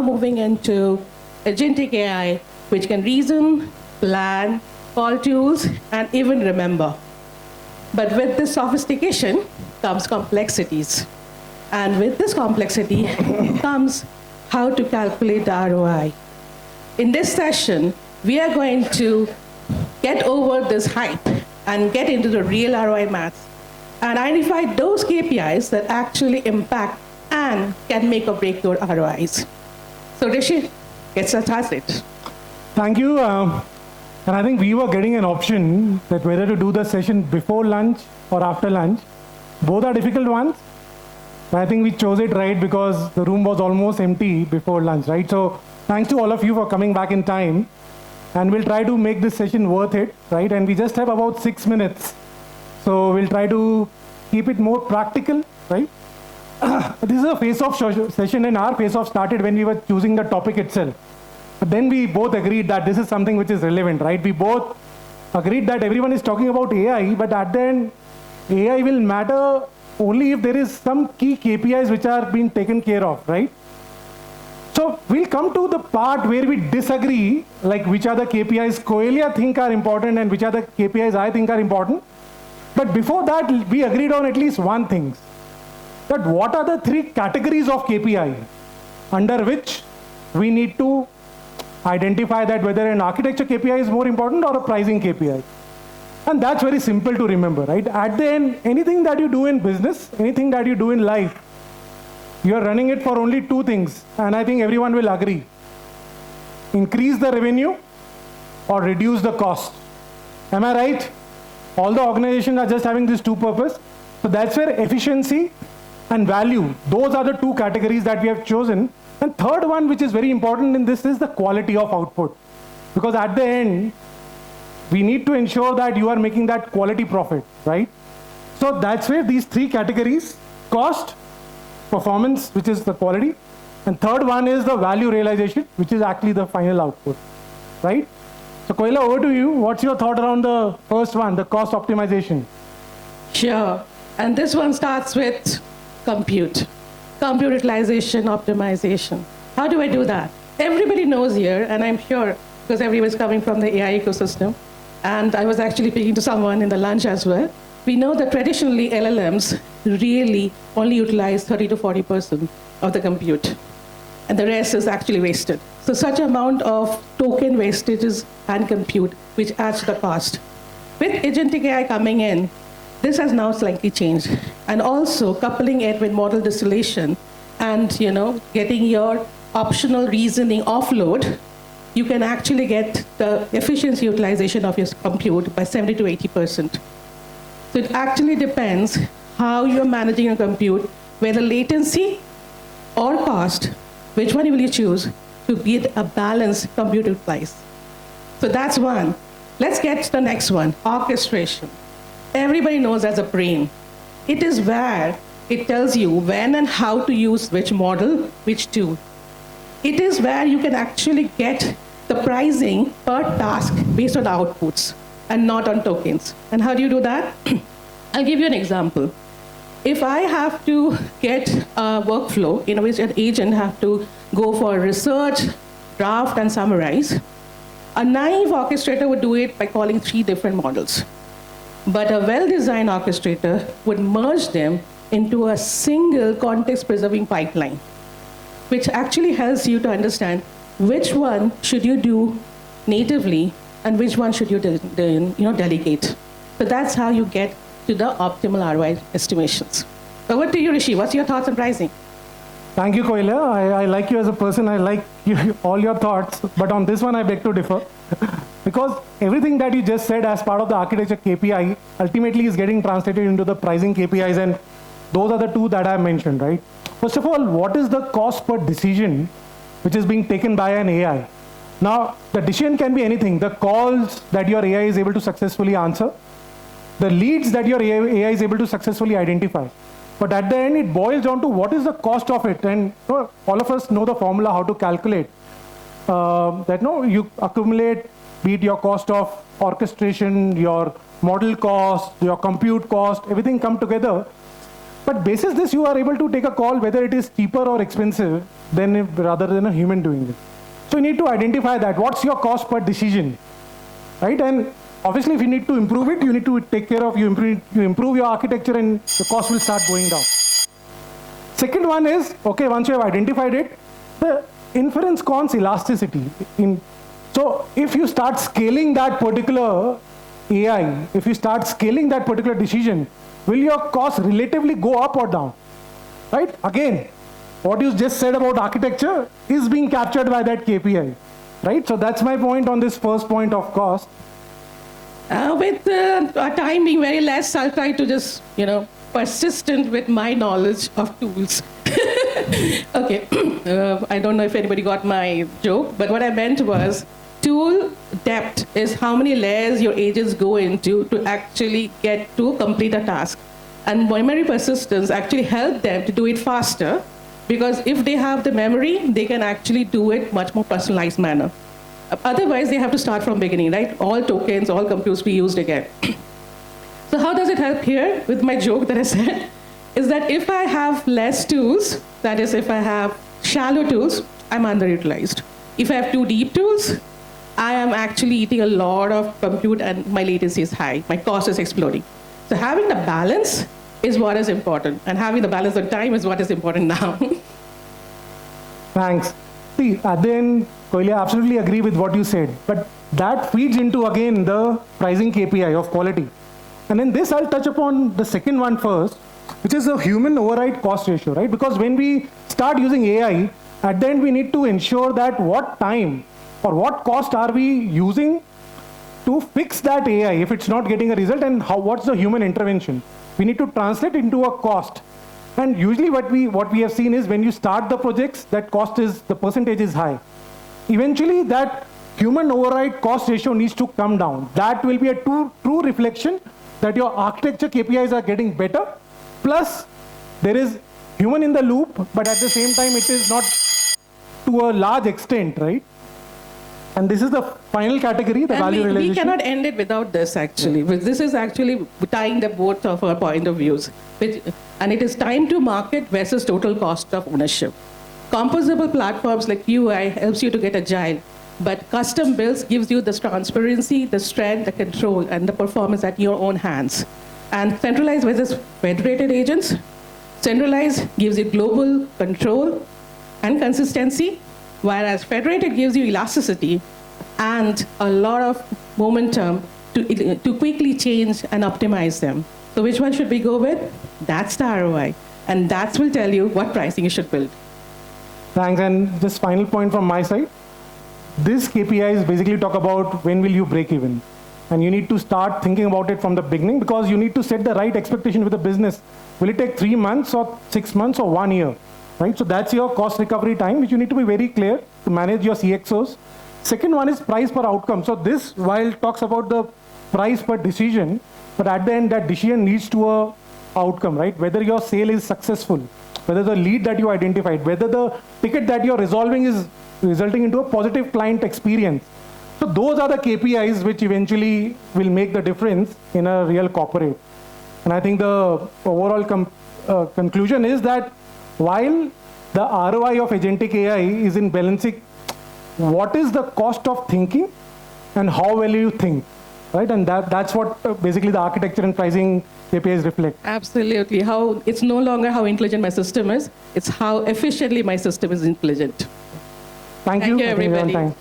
moving into Agentic AI, which can reason, plan, call tools, and even remember. But with this sophistication comes complexities. And with this complexity comes how to calculate the ROI. In this session, we are going to get over this hype and get into the real ROI maths and identify those KPIs that actually impact and can make or break your ROIs. So Rishi, get started. Thank you. And I think we were getting an option that whether to do the session before lunch or after lunch. Both are difficult ones. But I think we chose it right because the room was almost empty before lunch, right? So thanks to all of you for coming back in time. And we'll try to make this session worth it, right? And we just have about 6 minutes. So we'll try to keep it more practical, right? This is a face-off session, and our face-off started when we were choosing the topic itself. But then we both agreed that this is something which is relevant, right? We both agreed that everyone is talking about AI, but at the end, AI will matter only if there is some key KPIs which are being taken care of, right? So we'll come to the part where we disagree, like which are the KPIs Koyelia think are important and which are the KPIs I think are important. But before that, we agreed on at least one thing. That what are the 3 categories of KPI under which we need to identify that whether an architecture KPI is more important or a pricing KPI. And that's very simple to remember, right? At the end, anything that you do in business, anything that you do in life, you're running it for only 2 things. And I think everyone will agree. Increase the revenue or reduce the cost. Am I right? All the organizations are just having these 2 purposes. So that's where efficiency and value, those are the 2 categories that we have chosen. And third one, which is very important in this, is the quality of output. Because at the end, we need to ensure that you are making that quality profit, right? So that's where these 3 categories, cost, performance, which is the quality, and third one is the value realization, which is actually the final output, right? So Koyelia, over to you. What's your thought around the first one, the cost optimization? Sure. And this one starts with compute utilization, optimization. How do I do that? Everybody knows here, and I'm sure because everybody's coming from the AI ecosystem, and I was actually speaking to someone in the lunch as well. We know that traditionally LLMs really only utilize 30 to 40% of the compute, and the rest is actually wasted. So such amount of token wastages and compute, which adds to the cost. With Agentic AI coming in, this has now slightly changed. And also coupling it with model distillation and getting your optional reasoning offload, you can actually get the efficiency utilization of your compute by 70 to 80%. So it actually depends how you're managing your compute, whether latency or cost, which one will you choose to get a balanced compute price. So that's one. Let's get to the next one, orchestration. Everybody knows as a brain. It is where it tells you when and how to use which model, which tool. It is where you can actually get the pricing per task based on outputs and not on tokens. And how do you do that? I'll give you an example. If I have to get a workflow in which an agent have to go for research, draft, and summarize, a naive orchestrator would do it by calling 3 different models. But a well-designed orchestrator would merge them into a single context-preserving pipeline, which actually helps you to understand which one should you do natively and which one should you delegate. So that's how you get to the optimal ROI estimations. Over to you, Rishi. What's your thoughts on pricing? Thank you, Koyelia. I like you as a person. I like all your thoughts. But on this one, I beg to differ. Because everything that you just said as part of the architecture KPI ultimately is getting translated into the pricing KPIs. And those are the 2 that I mentioned, right? First of all, what is the cost per decision which is being taken by an AI? Now, the decision can be anything. The calls that your AI is able to successfully answer, the leads that your AI is able to successfully identify. But at the end, it boils down to what is the cost of it. And all of us know the formula how to calculate. You accumulate, be it your cost of orchestration, your model cost, your compute cost, everything come together. But basis this, you are able to take a call whether it is cheaper or expensive rather than a human doing it. So you need to identify that. What's your cost per decision, right? And obviously, if you need to improve it, you need to take care of, you improve your architecture and the cost will start going down. Second one is, okay, once you have identified it, the inference cons elasticity. So if you start scaling that particular AI, if you start scaling that particular decision, will your cost relatively go up or down, right? Again, what you just said about architecture is being captured by that KPI, right? So that's my point on this first point of cost. With our time being very less, I'll try to just, persistent with my knowledge of tools. Okay, I don't know if anybody got my joke, but what I meant was tool depth is how many layers your agents go into to actually get to complete a task. And memory persistence actually help them to do it faster, because if they have the memory, they can actually do it much more personalized manner. Otherwise, they have to start from beginning, right? All tokens, all computes be used again. So how does it help here with my joke that I said? Is that if I have less tools, that is if I have shallow tools, I'm underutilized. If I have too deep tools, I am actually eating a lot of compute and my latency is high, my cost is exploding. So having the balance is what is important, and having the balance of time is what is important now. Thanks. See, at the end, Koyelia, absolutely agree with what you said, but that feeds into, again, the pricing KPI of quality. And in this, I'll touch upon the second one first, which is the human override cost ratio, right? Because when we start using AI, at the end, we need to ensure that what time or what cost are we using to fix that AI if it's not getting a result, and what's the human intervention? We need to translate into a cost. And usually what we have seen is when you start the projects, that cost is, the percentage is high. Eventually, that human override cost ratio needs to come down. That will be a true reflection that your architecture KPIs are getting better. Plus, there is human in the loop, but at the same time, it is not to a large extent, right? And this is the final category, the value realization. We cannot end it without this, actually. This is actually tying the both of our point of views. And it is time to market versus total cost of ownership. Composable platforms like UI helps you to get agile, but custom builds gives you the transparency, the strength, the control, and the performance at your own hands. And centralized versus federated agents. Centralized gives you global control and consistency, whereas federated gives you elasticity and a lot of momentum to quickly change and optimize them. So which one should we go with? That's the ROI. And that will tell you what pricing you should build. Thanks. And just final point from my side. This KPIs basically talk about when will you break even. And you need to start thinking about it from the beginning, because you need to set the right expectation with the business. Will it take 3 months or 6 months or 1 year? Right? So that's your cost recovery time, which you need to be very clear to manage your CXOs. Second one is price per outcome. So this, while talks about the price per decision, but at the end, that decision leads to a outcome, right? Whether your sale is successful, whether the lead that you identified, whether the ticket that you're resolving is resulting into a positive client experience. So those are the KPIs which eventually will make the difference in a real corporate. And I think the overall conclusion is that while the ROI of agentic AI is in balancing what is the cost of thinking and how well you think, right? And that's what basically the architecture and pricing KPIs reflect. Absolutely. How it's no longer how intelligent my system is, it's how efficiently my system is intelligent. Thank you everybody.